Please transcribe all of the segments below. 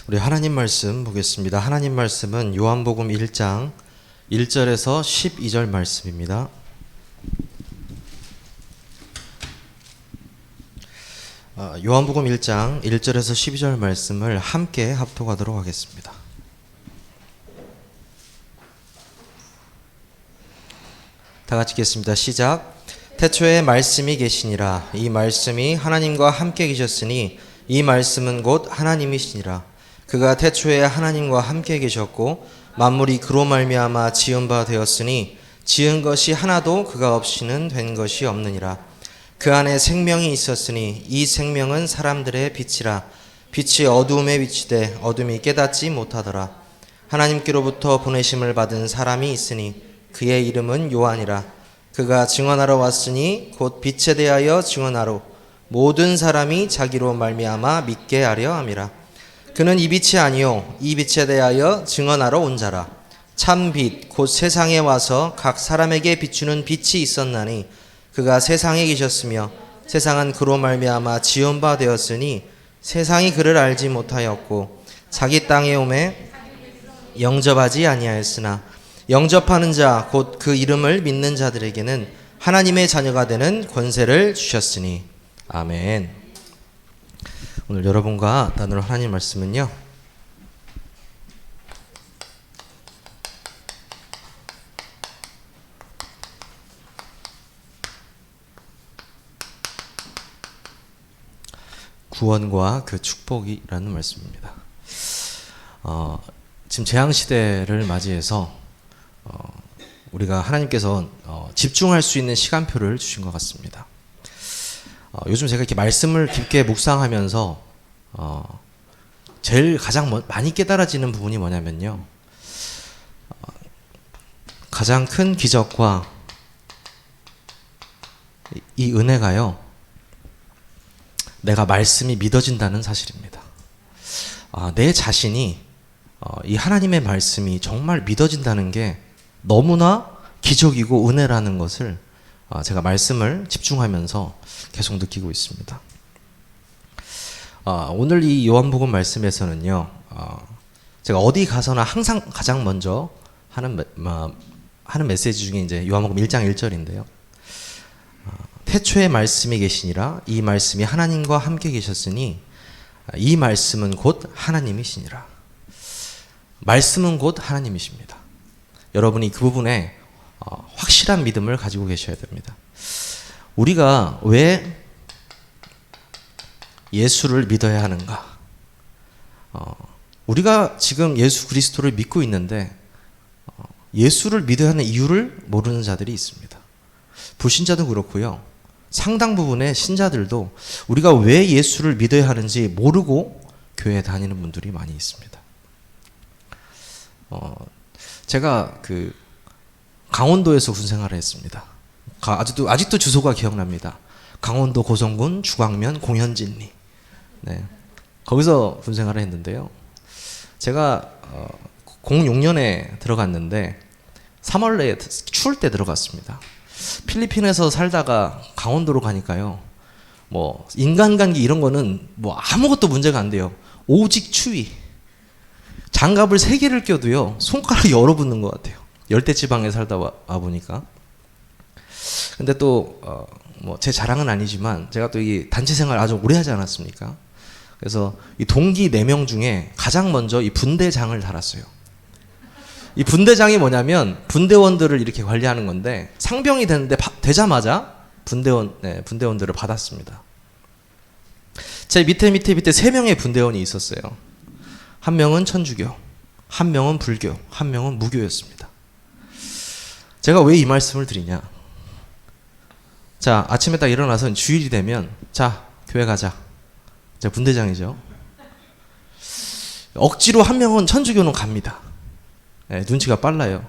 우리 하나님 말씀 보겠습니다. 하나님 말씀은 요한복음 1장 1절에서 12절 말씀입니다. 요한복음 1장 1절에서 12절 말씀을 함께 합독하도록 하겠습니다. 다 같이 읽겠습니다. 시작. 태초에 말씀이 계시니라. 이 말씀이 하나님과 함께 계셨으니 이 말씀은 곧 하나님이시니라. 그가 태초에 하나님과 함께 계셨고 만물이 그로 말미암아 지은 바 되었으니 지은 것이 하나도 그가 없이는 된 것이 없느니라. 그 안에 생명이 있었으니 이 생명은 사람들의 빛이라. 빛이 어두움에 비치되 어둠이 깨닫지 못하더라. 하나님께로부터 보내심을 받은 사람이 있으니 그의 이름은 요한이라. 그가 증언하러 왔으니 곧 빛에 대하여 증언하러 모든 사람이 자기로 말미암아 믿게 하려 함이라. 그는 이 빛이 아니요 이 빛에 대하여 증언하러 온 자라. 참 빛 곧 세상에 와서 각 사람에게 비추는 빛이 있었나니 그가 세상에 계셨으며 세상은 그로 말미암아 지은 바 되었으니 세상이 그를 알지 못하였고 자기 땅에 오매 영접하지 아니하였으나 영접하는 자 곧 그 이름을 믿는 자들에게는 하나님의 자녀가 되는 권세를 주셨으니. 아멘. 오늘 여러분과 나눌 하나님 말씀은요, 구원과 그 축복이라는 말씀입니다. 지금 재앙시대를 맞이해서 우리가 하나님께서 집중할 수 있는 시간표를 주신 것 같습니다. 요즘 제가 이렇게 말씀을 깊게 묵상하면서 제일 가장 많이 깨달아지는 부분이 뭐냐면요, 가장 큰 기적과 이 은혜가요, 내가 말씀이 믿어진다는 사실입니다. 내 자신이 이 하나님의 말씀이 정말 믿어진다는 게 너무나 기적이고 은혜라는 것을 제가 말씀을 집중하면서 계속 느끼고 있습니다. 오늘 이 요한복음 말씀에서는요, 제가 어디 가서나 항상 가장 먼저 하는 메시지 중에 이제 요한복음 1장 1절인데요. 태초에 말씀이 계시니라. 이 말씀이 하나님과 함께 계셨으니 이 말씀은 곧 하나님이시니라. 말씀은 곧 하나님이십니다. 여러분이 그 부분에 확실한 믿음을 가지고 계셔야 됩니다. 우리가 왜 예수를 믿어야 하는가? 우리가 지금 예수 그리스도를 믿고 있는데 예수를 믿어야 하는 이유를 모르는 자들이 있습니다. 불신자도 그렇고요. 상당 부분의 신자들도 우리가 왜 예수를 믿어야 하는지 모르고 교회에 다니는 분들이 많이 있습니다. 제가 강원도에서 군 생활을 했습니다. 아직도 주소가 기억납니다. 강원도 고성군 주광면 공현진리. 네. 거기서 군 생활을 했는데요. 제가 06년에 들어갔는데 3월 내에 추울 때 들어갔습니다. 필리핀에서 살다가 강원도로 가니까요, 뭐 인간관계 이런 거는 뭐 아무것도 문제가 안 돼요. 오직 추위. 장갑을 3개를 껴도요 손가락이 얼어붙는 것 같아요. 열대지방에 살다 와 보니까. 근데 또 뭐 제 자랑은 아니지만 제가 또 이 단체 생활 아주 오래 하지 않았습니까? 그래서 이 동기 4명 중에 가장 먼저 이 분대장을 달았어요. 이 분대장이 뭐냐면 분대원들을 이렇게 관리하는 건데, 상병이 되자마자 분대원들을 받았습니다. 제 밑에 3명의 분대원이 있었어요. 한 명은 천주교, 한 명은 불교, 한 명은 무교였습니다. 제가 왜 이 말씀을 드리냐? 자, 아침에 딱 일어나서 주일이 되면 자, 교회 가자. 제가 분대장이죠. 억지로 한 명은 천주교는 갑니다. 네, 눈치가 빨라요.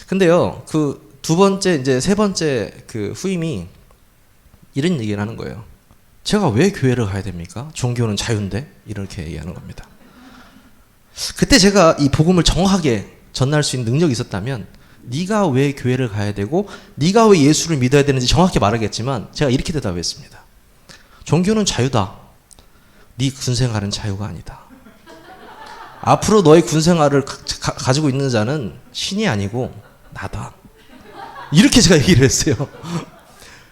근데요, 그 두 번째, 이제 세 번째 그 후임이 이런 얘기를 하는 거예요. 제가 왜 교회를 가야 됩니까? 종교는 자유인데? 이렇게 얘기하는 겁니다. 그때 제가 이 복음을 정확하게 전할 수 있는 능력이 있었다면, 네가 왜 교회를 가야 되고 네가 왜 예수를 믿어야 되는지 정확히 말하겠지만, 제가 이렇게 대답했습니다. 종교는 자유다. 네 군생활은 자유가 아니다. 앞으로 너의 군 생활을 가지고 있는 자는 신이 아니고 나다. 이렇게 제가 얘기를 했어요.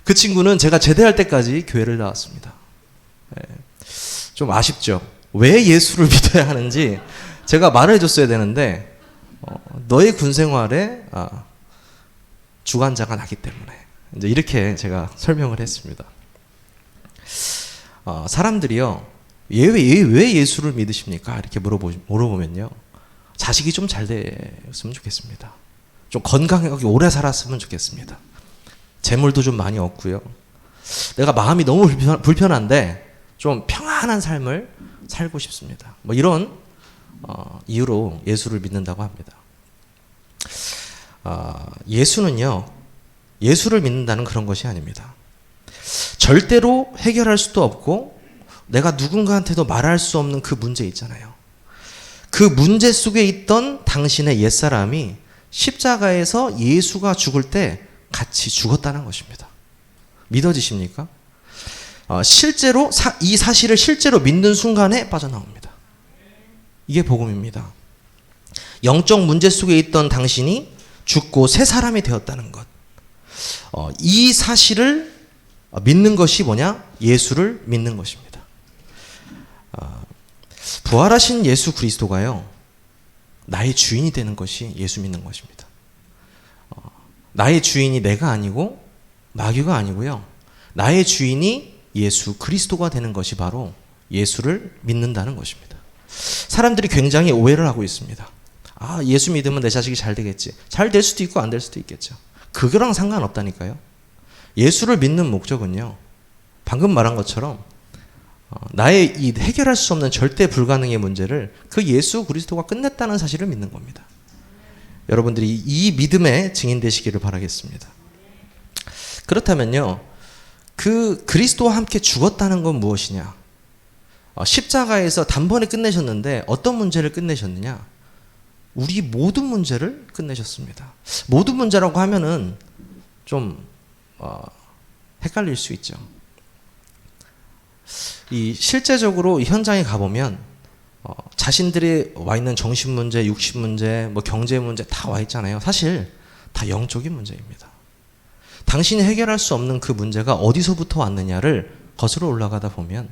그 친구는 제가 제대할 때까지 교회를 나왔습니다. 좀 아쉽죠. 왜 예수를 믿어야 하는지 제가 말해줬어야 되는데 너의 군 생활에 주관자가 나기 때문에 이제 이렇게 제가 설명을 했습니다. 사람들이요, 왜 예수를 믿으십니까? 이렇게 물어보면요, 자식이 좀 잘 됐으면 좋겠습니다. 좀 건강하게 오래 살았으면 좋겠습니다. 재물도 좀 많이 얻고요. 내가 마음이 너무 불편한데 좀 평안한 삶을 살고 싶습니다. 뭐 이런 이유로 예수를 믿는다고 합니다. 예수를 믿는다는 그런 것이 아닙니다. 절대로 해결할 수도 없고 내가 누군가한테도 말할 수 없는 그 문제 있잖아요. 그 문제 속에 있던 당신의 옛사람이 십자가에서 예수가 죽을 때 같이 죽었다는 것입니다. 믿어지십니까? 실제로 이 사실을 실제로 믿는 순간에 빠져나옵니다. 이게 복음입니다. 영적 문제 속에 있던 당신이 죽고 새 사람이 되었다는 것. 이 사실을 믿는 것이 뭐냐? 예수를 믿는 것입니다. 부활하신 예수 그리스도가요, 나의 주인이 되는 것이 예수 믿는 것입니다. 나의 주인이 내가 아니고 마귀가 아니고요, 나의 주인이 예수 그리스도가 되는 것이 바로 예수를 믿는다는 것입니다. 사람들이 굉장히 오해를 하고 있습니다. 예수 믿으면 내 자식이 잘 되겠지. 잘 될 수도 있고 안 될 수도 있겠죠. 그거랑 상관없다니까요. 예수를 믿는 목적은요, 방금 말한 것처럼 나의 이 해결할 수 없는 절대 불가능의 문제를 그 예수 그리스도가 끝냈다는 사실을 믿는 겁니다. 여러분들이 이 믿음의 증인 되시기를 바라겠습니다. 그렇다면요, 그 그리스도와 함께 죽었다는 건 무엇이냐? 십자가에서 단번에 끝내셨는데 어떤 문제를 끝내셨느냐? 우리 모든 문제를 끝내셨습니다. 모든 문제라고 하면은 좀 헷갈릴 수 있죠. 이 실제적으로 현장에 가보면 자신들이 와 있는 정신 문제, 육신 문제, 뭐 경제 문제 다 와 있잖아요. 사실 다 영적인 문제입니다. 당신이 해결할 수 없는 그 문제가 어디서부터 왔느냐를 거슬러 올라가다 보면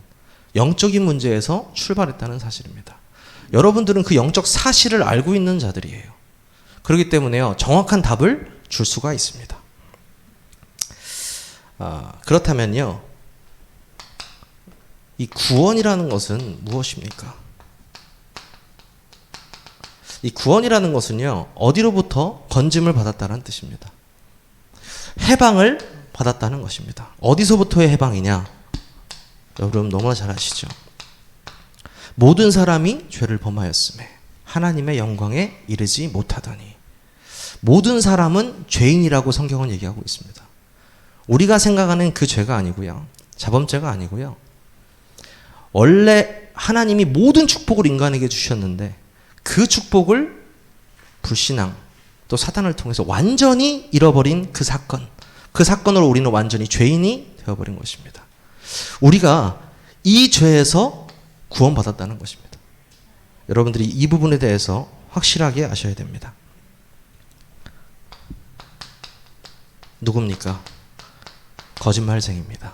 영적인 문제에서 출발했다는 사실입니다. 여러분들은 그 영적 사실을 알고 있는 자들이에요. 그렇기 때문에요, 정확한 답을 줄 수가 있습니다. 그렇다면요, 이 구원이라는 것은 무엇입니까? 이 구원이라는 것은요, 어디로부터 건짐을 받았다는 뜻입니다. 해방을 받았다는 것입니다. 어디서부터의 해방이냐? 여러분 너무나 잘 아시죠? 모든 사람이 죄를 범하였음에 하나님의 영광에 이르지 못하더니. 모든 사람은 죄인이라고 성경은 얘기하고 있습니다. 우리가 생각하는 그 죄가 아니고요, 자범죄가 아니고요, 원래 하나님이 모든 축복을 인간에게 주셨는데 그 축복을 불신앙 또 사탄을 통해서 완전히 잃어버린 그 사건으로 우리는 완전히 죄인이 되어버린 것입니다. 우리가 이 죄에서 구원받았다는 것입니다. 여러분들이 이 부분에 대해서 확실하게 아셔야 됩니다. 누굽니까? 거짓말쟁이입니다.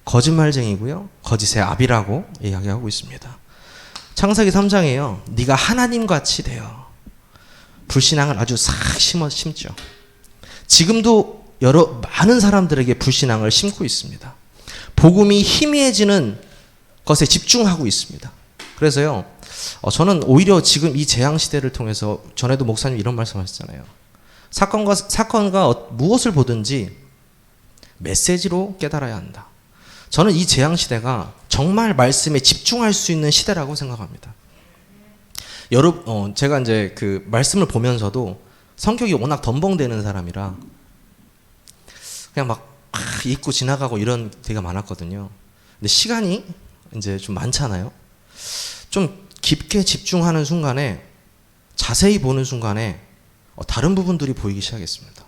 거짓말쟁이고요, 거짓의 아비라고 이야기하고 있습니다. 창세기 3장에요, 네가 하나님같이 되어. 불신앙을 아주 싹 심죠. 지금도 많은 사람들에게 불신앙을 심고 있습니다. 복음이 희미해지는 것에 집중하고 있습니다. 그래서요, 저는 오히려 지금 이 재앙시대를 통해서, 전에도 목사님 이런 말씀 하셨잖아요. 사건과 무엇을 보든지 메시지로 깨달아야 한다. 저는 이 재앙시대가 정말 말씀에 집중할 수 있는 시대라고 생각합니다. 제가 이제 그 말씀을 보면서도 성격이 워낙 덤벙대는 사람이라 그냥 막 읽고 지나가고 이런 데가 많았거든요. 근데 시간이 이제 좀 많잖아요. 좀 깊게 집중하는 순간에, 자세히 보는 순간에 다른 부분들이 보이기 시작했습니다.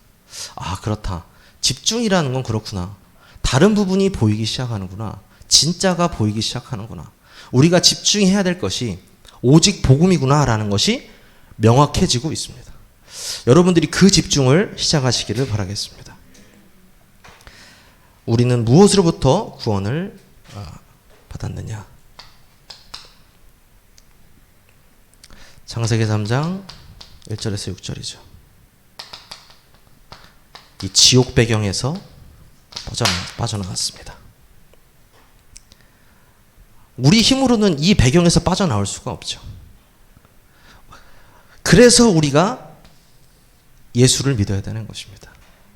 그렇다. 집중이라는 건 그렇구나. 다른 부분이 보이기 시작하는구나. 진짜가 보이기 시작하는구나. 우리가 집중해야 될 것이 오직 복음이구나라는 것이 명확해지고 있습니다. 여러분들이 그 집중을 시작하시기를 바라겠습니다. 우리는 무엇으로부터 구원을 받았느냐? 창세기 3장 1절에서 6절이죠. 이 지옥 배경에서 빠져나갔습니다. 우리 힘으로는 이 배경에서 빠져나올 수가 없죠. 그래서 우리가 예수를 믿어야 되는 것입니다.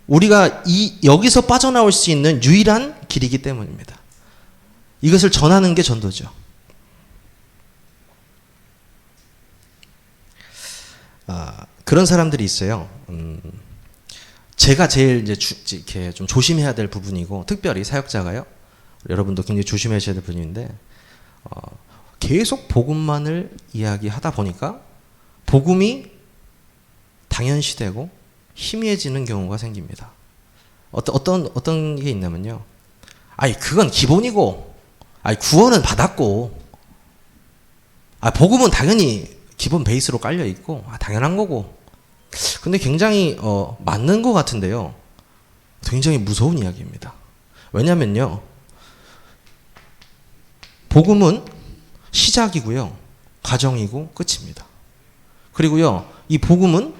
우리가 여기서 빠져나올 수 있는 유일한 길이기 때문입니다. 이것을 전하는 게 전도죠. 그런 사람들이 있어요. 제가 제일 이제 이렇게 좀 조심해야 될 부분이고, 특별히 사역자가요. 여러분도 굉장히 조심하셔야 될 부분인데, 계속 복음만을 이야기하다 보니까 복음이 당연시되고 희미해지는 경우가 생깁니다. 어떤 게 있냐면요. 그건 기본이고, 구원은 받았고, 복음은 당연히 기본 베이스로 깔려 있고, 당연한 거고. 근데 굉장히 맞는 것 같은데요. 굉장히 무서운 이야기입니다. 왜냐면요. 복음은 시작이고요. 과정이고 끝입니다. 그리고요. 이 복음은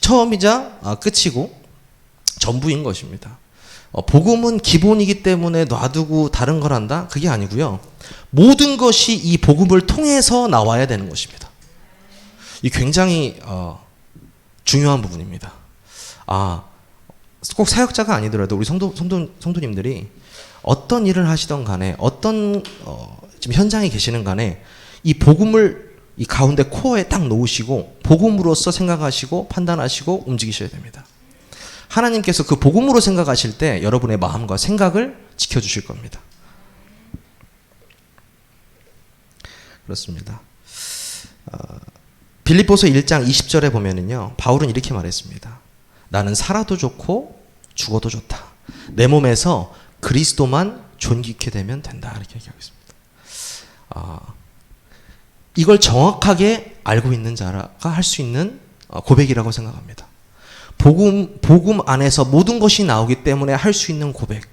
처음이자 끝이고 전부인 것입니다. 복음은 기본이기 때문에 놔두고 다른 걸 한다? 그게 아니고요. 모든 것이 이 복음을 통해서 나와야 되는 것입니다. 이 굉장히 중요한 부분입니다. 꼭 사역자가 아니더라도 우리 성도님들이 어떤 일을 하시던 간에 어떤 지금 현장에 계시는 간에 이 복음을 이 가운데 코어에 딱 놓으시고 복음으로서 생각하시고 판단하시고 움직이셔야 됩니다. 하나님께서 그 복음으로 생각하실 때 여러분의 마음과 생각을 지켜주실 겁니다. 그렇습니다. 빌립보서 1장 20절에 보면은요, 바울은 이렇게 말했습니다. 나는 살아도 좋고 죽어도 좋다. 내 몸에서 그리스도만 존귀케 되면 된다. 이렇게 얘기하고 있습니다. 이걸 정확하게 알고 있는 자가 할 수 있는 고백이라고 생각합니다. 복음 안에서 모든 것이 나오기 때문에 할 수 있는 고백.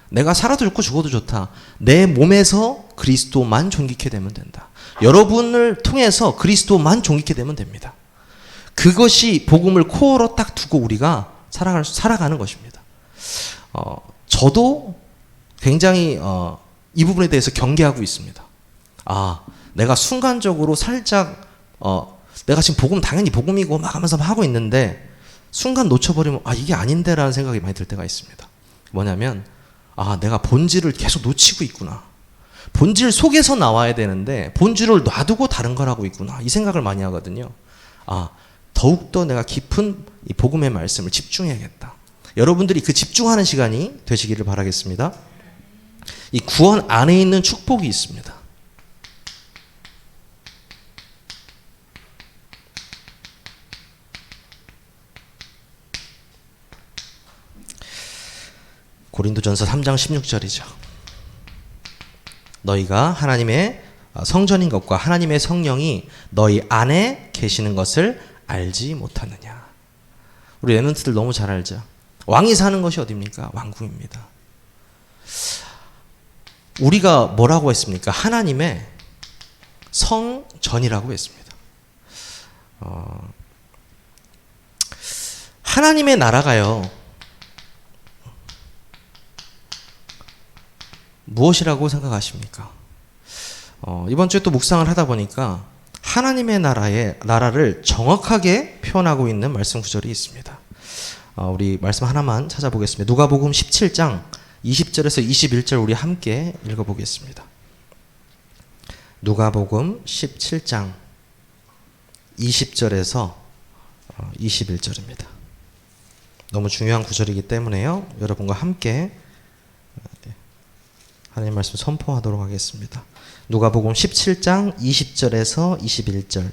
내가 살아도 좋고 죽어도 좋다. 내 몸에서 그리스도만 존귀케 되면 된다. 여러분을 통해서 그리스도만 존귀케 되면 됩니다. 그것이 복음을 코어로 딱 두고 우리가 살아가는 것입니다. 저도 굉장히 이 부분에 대해서 경계하고 있습니다. 내가 순간적으로 살짝 내가 지금 복음 당연히 복음이고 막 하면서 하고 있는데 순간 놓쳐버리면 이게 아닌데라는 생각이 많이 들 때가 있습니다. 뭐냐면 내가 본질을 계속 놓치고 있구나. 본질 속에서 나와야 되는데 본질을 놔두고 다른 걸 하고 있구나. 이 생각을 많이 하거든요. 더욱더 내가 깊은 이 복음의 말씀을 집중해야겠다. 여러분들이 그 집중하는 시간이 되시기를 바라겠습니다. 이 구원 안에 있는 축복이 있습니다. 고린도전서 3장 16절이죠. 너희가 하나님의 성전인 것과 하나님의 성령이 너희 안에 계시는 것을 알지 못하느냐. 우리 랩런트들 너무 잘 알죠. 왕이 사는 것이 어디입니까? 왕궁입니다. 우리가 뭐라고 했습니까? 하나님의 성전이라고 했습니다. 하나님의 나라가요. 무엇이라고 생각하십니까? 이번 주에 또 묵상을 하다 보니까 하나님의 나라를 정확하게 표현하고 있는 말씀 구절이 있습니다. 우리 말씀 하나만 찾아보겠습니다. 누가복음 17장 20절에서 21절 우리 함께 읽어보겠습니다. 누가복음 17장 20절에서 21절입니다. 너무 중요한 구절이기 때문에요. 여러분과 함께 하나님 말씀 선포하도록 하겠습니다. 누가복음 17장 20절에서 21절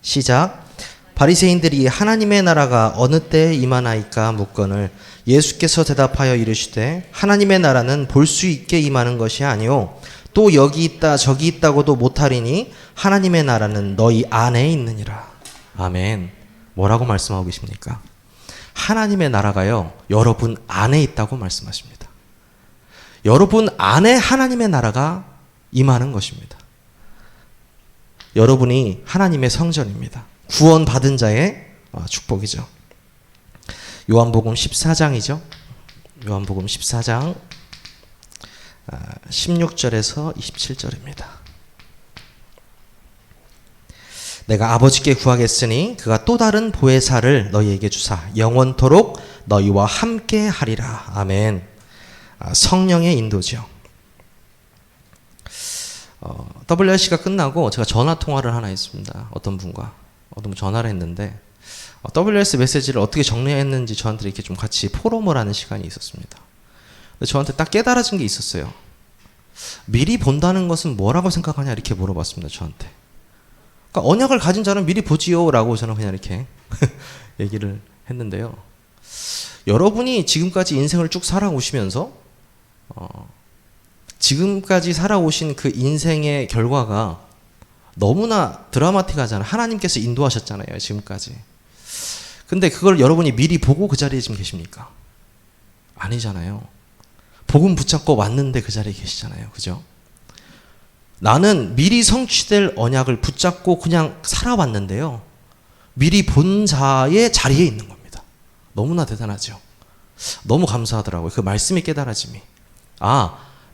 시작. 바리새인들이 하나님의 나라가 어느 때에 임하나이까 묻거늘 예수께서 대답하여 이르시되 하나님의 나라는 볼 수 있게 임하는 것이 아니요 또 여기 있다 저기 있다고도 못하리니 하나님의 나라는 너희 안에 있느니라. 아멘. 뭐라고 말씀하고 계십니까? 하나님의 나라가요, 여러분 안에 있다고 말씀하십니다. 여러분 안에 하나님의 나라가 임하는 것입니다. 여러분이 하나님의 성전입니다. 구원받은 자의 축복이죠. 요한복음 14장이죠. 요한복음 14장 16절에서 27절입니다. 내가 아버지께 구하겠으니 그가 또 다른 보혜사를 너희에게 주사 영원토록 너희와 함께 하리라. 아멘. 성령의 인도죠. WRC가 끝나고 제가 전화 통화를 하나 했습니다. 어떤 분과 전화를 했는데 WRC 메시지를 어떻게 정리했는지 저한테 이렇게 좀 같이 포럼을 하는 시간이 있었습니다. 근데 저한테 딱 깨달아진 게 있었어요. 미리 본다는 것은 뭐라고 생각하냐 이렇게 물어봤습니다. 저한테. 그러니까 언약을 가진 자는 미리 보지요 라고 저는 그냥 이렇게 얘기를 했는데요. 여러분이 지금까지 인생을 쭉 살아오시면서 지금까지 살아오신 그 인생의 결과가 너무나 드라마틱하잖아요. 하나님께서 인도하셨잖아요. 지금까지. 근데 그걸 여러분이 미리 보고 그 자리에 지금 계십니까? 아니잖아요. 복음 붙잡고 왔는데 그 자리에 계시잖아요. 그죠? 나는 미리 성취될 언약을 붙잡고 그냥 살아왔는데요. 미리 본 자의 자리에 있는 겁니다. 너무나 대단하죠. 너무 감사하더라고요. 그 말씀이 깨달아짐이.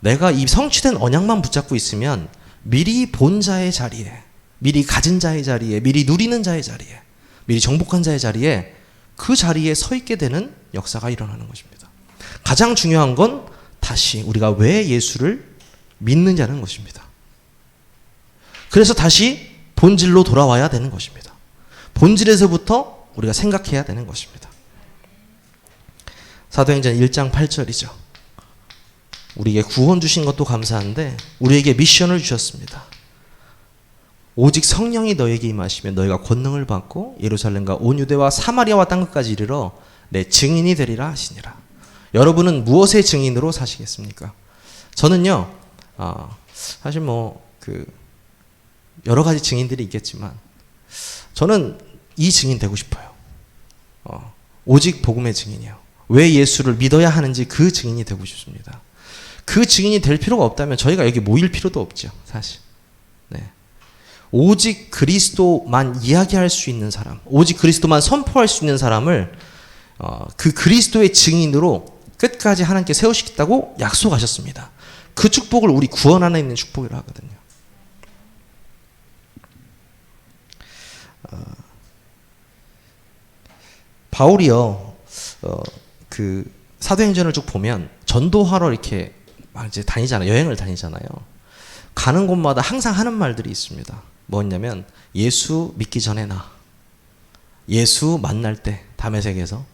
내가 이 성취된 언약만 붙잡고 있으면 미리 본 자의 자리에, 미리 가진 자의 자리에, 미리 누리는 자의 자리에, 미리 정복한 자의 자리에, 그 자리에 서 있게 되는 역사가 일어나는 것입니다. 가장 중요한 건 다시 우리가 왜 예수를 믿느냐는 것입니다. 그래서 다시 본질로 돌아와야 되는 것입니다. 본질에서부터 우리가 생각해야 되는 것입니다. 사도행전 1장 8절이죠. 우리에게 구원 주신 것도 감사한데 우리에게 미션을 주셨습니다. 오직 성령이 너에게 임하시면 너희가 권능을 받고 예루살렘과 온 유대와 사마리아와 땅끝까지 이르러 내 증인이 되리라 하시니라. 여러분은 무엇의 증인으로 사시겠습니까? 저는요, 사실 여러 가지 증인들이 있겠지만 저는 이 증인 되고 싶어요. 오직 복음의 증인이요. 왜 예수를 믿어야 하는지 그 증인이 되고 싶습니다. 그 증인이 될 필요가 없다면 저희가 여기 모일 필요도 없죠. 사실. 네. 오직 그리스도만 이야기할 수 있는 사람, 오직 그리스도만 선포할 수 있는 사람을 그 그리스도의 증인으로 끝까지 하나님께 세우시겠다고 약속하셨습니다. 그 축복을 우리 구원 안에 있는 축복이라고 하거든요. 바울이요, 그 사도행전을 쭉 보면 전도하러 이렇게 이제 다니잖아요. 여행을 다니잖아요. 가는 곳마다 항상 하는 말들이 있습니다. 뭐냐면 예수 믿기 전에 예수 만날 때 다메섹에서,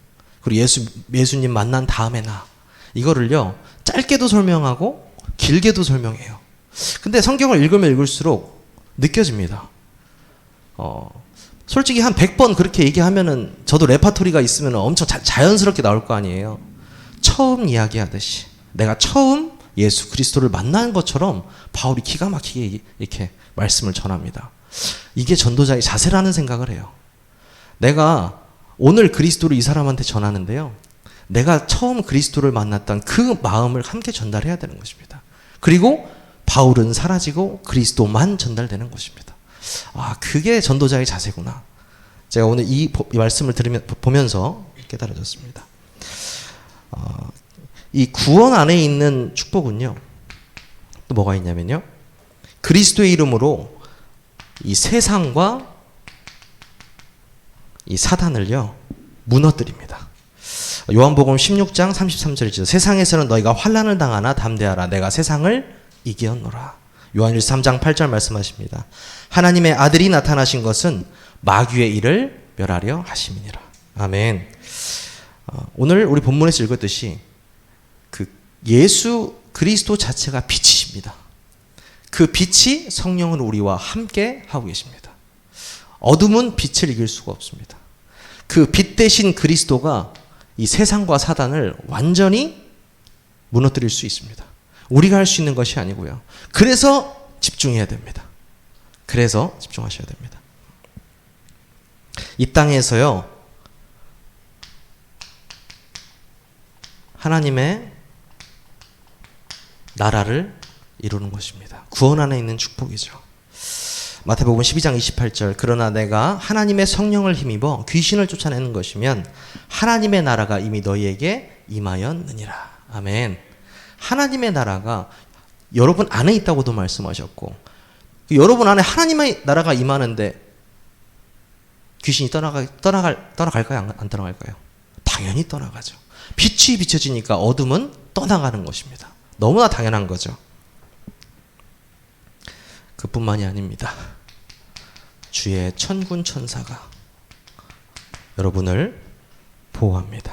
그리고 예수님 만난 다음에 이거를요 짧게도 설명하고 길게도 설명해요. 근데 성경을 읽으면 읽을수록 느껴집니다. 솔직히 한 100번 그렇게 얘기하면은 저도 레파토리가 있으면 엄청 자연스럽게 나올 거 아니에요. 처음 이야기하듯이 내가 처음 예수 그리스도를 만난 것처럼 바울이 기가 막히게 이렇게 말씀을 전합니다. 이게 전도자의 자세라는 생각을 해요. 내가 오늘 그리스도를 이 사람한테 전하는데요, 내가 처음 그리스도를 만났던 그 마음을 함께 전달해야 되는 것입니다. 그리고 바울은 사라지고 그리스도만 전달되는 것입니다. 그게 전도자의 자세구나. 제가 오늘 이 말씀을 보면서 깨달아졌습니다. 이 구원 안에 있는 축복은요, 또 뭐가 있냐면요, 그리스도의 이름으로 이 세상과 이 사단을요 무너뜨립니다. 요한복음 16장 33절이죠. 세상에서는 너희가 환난을 당하나 담대하라. 내가 세상을 이기었노라. 요한일서 3장 8절 말씀하십니다. 하나님의 아들이 나타나신 것은 마귀의 일을 멸하려 하심이니라. 아멘. 오늘 우리 본문에서 읽었듯이 그 예수 그리스도 자체가 빛이십니다. 그 빛이 성령으로 우리와 함께 하고 계십니다. 어둠은 빛을 이길 수가 없습니다. 그 빛 대신 그리스도가 이 세상과 사단을 완전히 무너뜨릴 수 있습니다. 우리가 할 수 있는 것이 아니고요. 그래서 집중해야 됩니다. 그래서 집중하셔야 됩니다. 이 땅에서요, 하나님의 나라를 이루는 것입니다. 구원 안에 있는 축복이죠. 마태복음 12장 28절, 그러나 내가 하나님의 성령을 힘입어 귀신을 쫓아내는 것이면 하나님의 나라가 이미 너희에게 임하였느니라. 아멘. 하나님의 나라가 여러분 안에 있다고도 말씀하셨고, 여러분 안에 하나님의 나라가 임하는데 귀신이 떠나갈까요? 안 떠나갈까요? 당연히 떠나가죠. 빛이 비춰지니까 어둠은 떠나가는 것입니다. 너무나 당연한 거죠. 그뿐만이 아닙니다. 주의 천군 천사가 여러분을 보호합니다.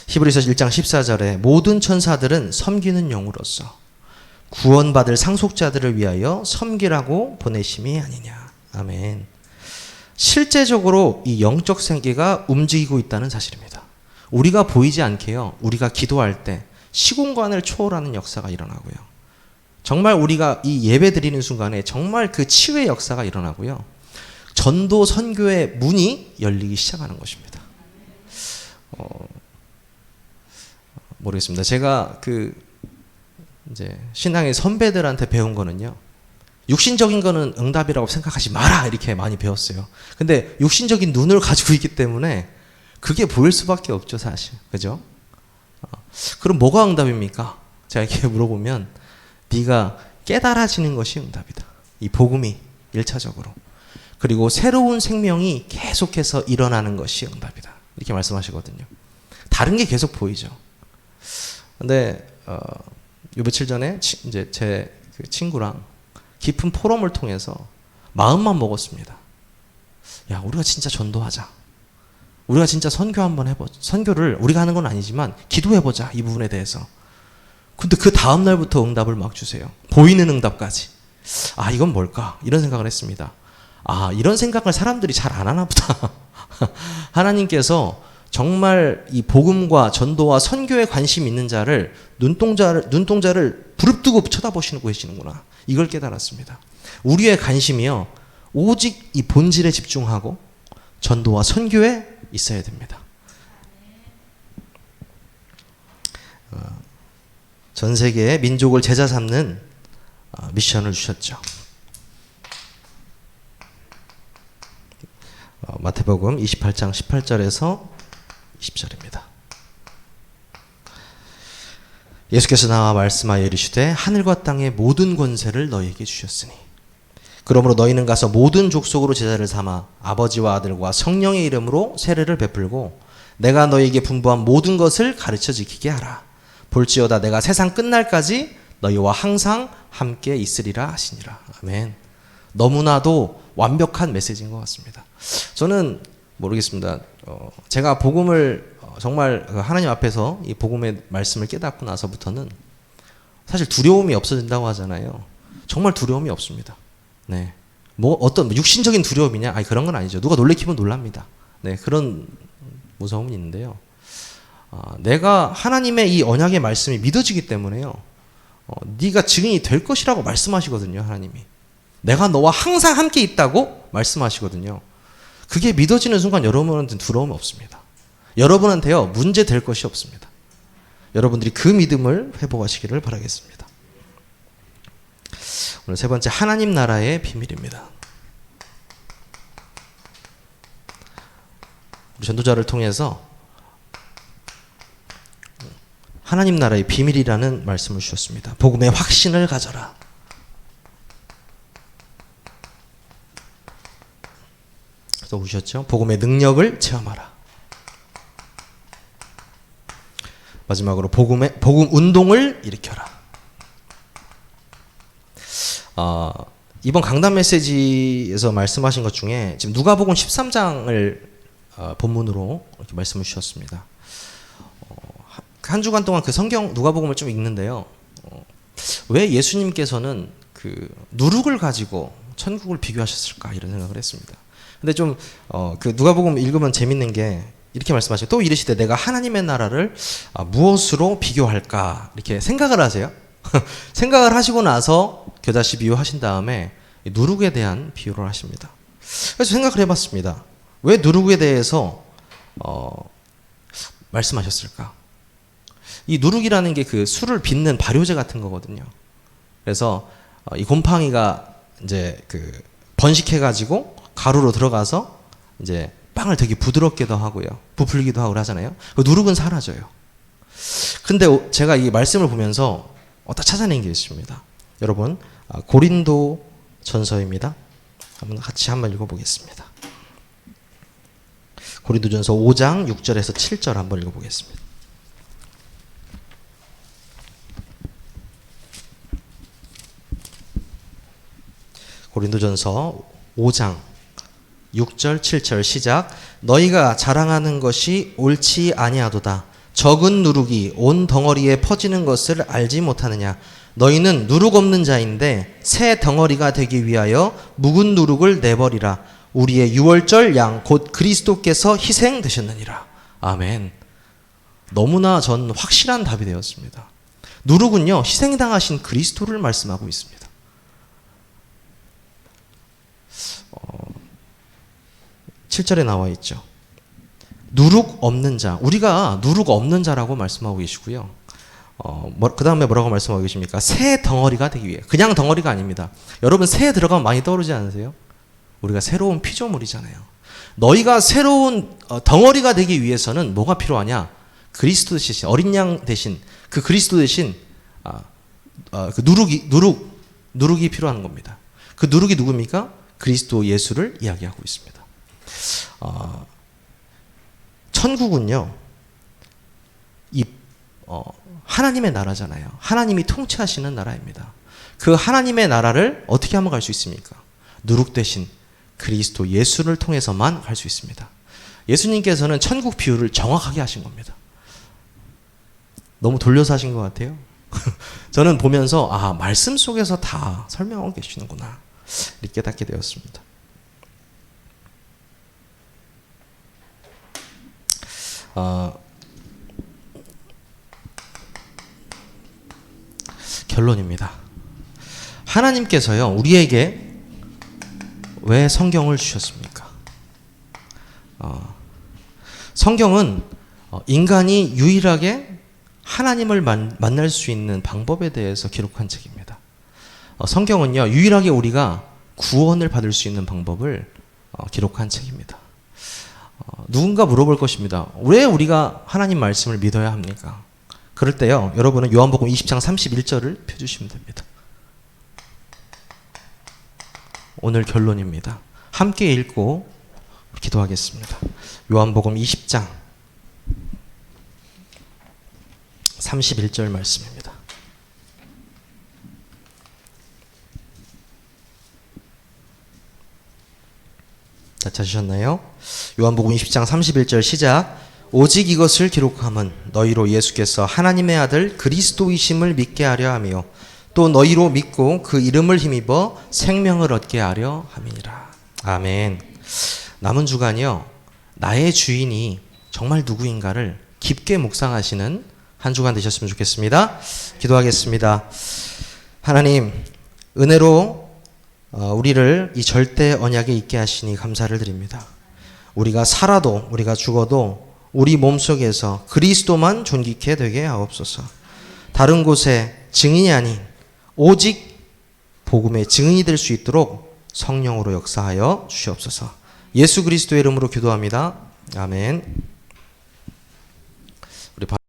히브리서 1장 14절에 모든 천사들은 섬기는 영으로서 구원받을 상속자들을 위하여 섬기라고 보내심이 아니냐. 아멘. 실제적으로 이 영적 세계가 움직이고 있다는 사실입니다. 우리가 보이지 않게요, 우리가 기도할 때 시공간을 초월하는 역사가 일어나고요, 정말 우리가 이 예배 드리는 순간에 정말 그 치유의 역사가 일어나고요, 전도 선교의 문이 열리기 시작하는 것입니다. 모르겠습니다. 제가 이제 신앙의 선배들한테 배운 거는요, 육신적인 거는 응답이라고 생각하지 마라, 이렇게 많이 배웠어요. 근데 육신적인 눈을 가지고 있기 때문에 그게 보일 수밖에 없죠, 사실. 그죠? 그럼 뭐가 응답입니까? 제가 이렇게 물어보면 네가 깨달아지는 것이 응답이다. 이 복음이 1차적으로. 그리고 새로운 생명이 계속해서 일어나는 것이 응답이다. 이렇게 말씀하시거든요. 다른 게 계속 보이죠. 근데 요 며칠 전에 이제 제 그 친구랑 깊은 포럼을 통해서 마음만 먹었습니다. 야, 우리가 진짜 전도하자. 우리가 진짜 선교 한번 해보자. 선교를 우리가 하는 건 아니지만 기도해보자, 이 부분에 대해서. 근데 그 다음 날부터 응답을 막 주세요. 보이는 응답까지. 아, 이건 뭘까? 이런 생각을 했습니다. 아, 이런 생각을 사람들이 잘 안 하나 보다. 하나님께서 정말 이 복음과 전도와 선교에 관심 있는 자를 눈동자를 부릅뜨고 쳐다보시고 계시는구나. 이걸 깨달았습니다. 우리의 관심이요, 오직 이 본질에 집중하고 전도와 선교에 있어야 됩니다. 전 세계의 민족을 제자 삼는 미션을 주셨죠. 마태복음 28장 18절에서 20절입니다. 예수께서 나와 말씀하여 이르시되 하늘과 땅의 모든 권세를 너희에게 주셨으니 그러므로 너희는 가서 모든 족속으로 제자를 삼아 아버지와 아들과 성령의 이름으로 세례를 베풀고 내가 너희에게 분부한 모든 것을 가르쳐 지키게 하라. 볼지어다 내가 세상 끝날까지 너희와 항상 함께 있으리라 하시니라. 아멘. 너무나도 완벽한 메시지인 것 같습니다. 저는 모르겠습니다. 제가 복음을 정말 하나님 앞에서 이 복음의 말씀을 깨닫고 나서부터는 사실 두려움이 없어진다고 하잖아요. 정말 두려움이 없습니다. 네. 뭐 어떤 육신적인 두려움이냐? 아니, 그런 건 아니죠. 누가 놀래키면 놀랍니다. 네, 그런 무서움은 있는데요. 내가 하나님의 이 언약의 말씀이 믿어지기 때문에요. 네가 증인이 될 것이라고 말씀하시거든요, 하나님이. 내가 너와 항상 함께 있다고 말씀하시거든요. 그게 믿어지는 순간 여러분한테는 두려움이 없습니다. 여러분한테요, 문제 될 것이 없습니다. 여러분들이 그 믿음을 회복하시기를 바라겠습니다. 오늘 세 번째, 하나님 나라의 비밀입니다. 우리 전도자를 통해서 하나님 나라의 비밀이라는 말씀을 주셨습니다. 복음의 확신을 가져라. 또 오셨죠? 복음의 능력을 체험하라. 마지막으로 복음 운동을 일으켜라. 이번 강단 메시지에서 말씀하신 것 중에 지금 누가복음 13장을 본문으로 이렇게 말씀을 주셨습니다. 한 주간 동안 그 성경 누가복음을 좀 읽는데요. 왜 예수님께서는 그 누룩을 가지고 천국을 비교하셨을까, 이런 생각을 했습니다. 근데 좀 그 누가복음 읽으면 재밌는 게 이렇게 말씀하셔요. 또 이르시되 내가 하나님의 나라를 무엇으로 비교할까, 이렇게 생각을 하세요. 생각을 하시고 나서 겨자씨 비유 하신 다음에 누룩에 대한 비유를 하십니다. 그래서 생각을 해봤습니다. 왜 누룩에 대해서 말씀하셨을까? 이 누룩이라는 게 그 술을 빚는 발효제 같은 거거든요. 그래서 이 곰팡이가 이제 그 번식해가지고 가루로 들어가서 이제 빵을 되게 부드럽게도 하고요, 부풀기도 하고 하잖아요. 그 누룩은 사라져요. 근데 제가 이 말씀을 보면서 딱 찾아낸 게 있습니다. 여러분, 고린도 전서입니다. 같이 한번 읽어보겠습니다. 고린도전서 5장 6절에서 7절 한번 읽어보겠습니다. 고린도전서 5장 6절 7절 시작. 너희가 자랑하는 것이 옳지 아니하도다. 적은 누룩이 온 덩어리에 퍼지는 것을 알지 못하느냐. 너희는 누룩 없는 자인데 새 덩어리가 되기 위하여 묵은 누룩을 내버리라. 우리의 유월절 양 곧 그리스도께서 희생되셨느니라. 아멘. 너무나 전 확실한 답이 되었습니다. 누룩은요, 희생당하신 그리스도를 말씀하고 있습니다. 7절에 나와 있죠. 누룩 없는 자. 우리가 누룩 없는 자라고 말씀하고 계시고요. 그 다음에 뭐라고 말씀하고 계십니까? 새 덩어리가 되기 위해. 그냥 덩어리가 아닙니다. 여러분, 새에 들어가면 많이 떠오르지 않으세요? 우리가 새로운 피조물이잖아요. 너희가 새로운 덩어리가 되기 위해서는 뭐가 필요하냐? 그리스도 대신, 어린 양 대신, 그 그리스도 대신 그 누룩이 필요한 겁니다. 그 누룩이 누굽니까? 그리스도 예수를 이야기하고 있습니다. 천국은요, 하나님의 나라잖아요. 하나님이 통치하시는 나라입니다. 그 하나님의 나라를 어떻게 하면 갈 수 있습니까? 누룩 대신 그리스도 예수를 통해서만 갈 수 있습니다. 예수님께서는 천국 비유를 정확하게 하신 겁니다. 너무 돌려서 하신 것 같아요. 저는 보면서 말씀 속에서 다 설명하고 계시는구나, 이렇게 깨닫게 되었습니다. 결론입니다. 하나님께서요, 우리에게 왜 성경을 주셨습니까? 성경은 인간이 유일하게 하나님을 만날 수 있는 방법에 대해서 기록한 책입니다. 성경은요, 유일하게 우리가 구원을 받을 수 있는 방법을 기록한 책입니다. 누군가 물어볼 것입니다. 왜 우리가 하나님 말씀을 믿어야 합니까? 그럴 때요, 여러분은 요한복음 20장 31절을 펴주시면 됩니다. 오늘 결론입니다. 함께 읽고 기도하겠습니다. 요한복음 20장 31절 말씀입니다. 다 찾으셨나요? 요한복음 20장 31절 시작. 오직 이것을 기록함은 너희로 예수께서 하나님의 아들 그리스도이심을 믿게 하려 하며 또 너희로 믿고 그 이름을 힘입어 생명을 얻게 하려 함이니라. 아멘. 남은 주간이요, 나의 주인이 정말 누구인가를 깊게 묵상하시는 한 주간 되셨으면 좋겠습니다. 기도하겠습니다. 하나님, 은혜로 우리를 이 절대 언약에 있게 하시니 감사를 드립니다. 우리가 살아도 우리가 죽어도 우리 몸속에서 그리스도만 존귀케 되게 하옵소서. 다른 곳에 증인이 아닌 오직 복음의 증인이 될 수 있도록 성령으로 역사하여 주시옵소서. 예수 그리스도의 이름으로 기도합니다. 아멘.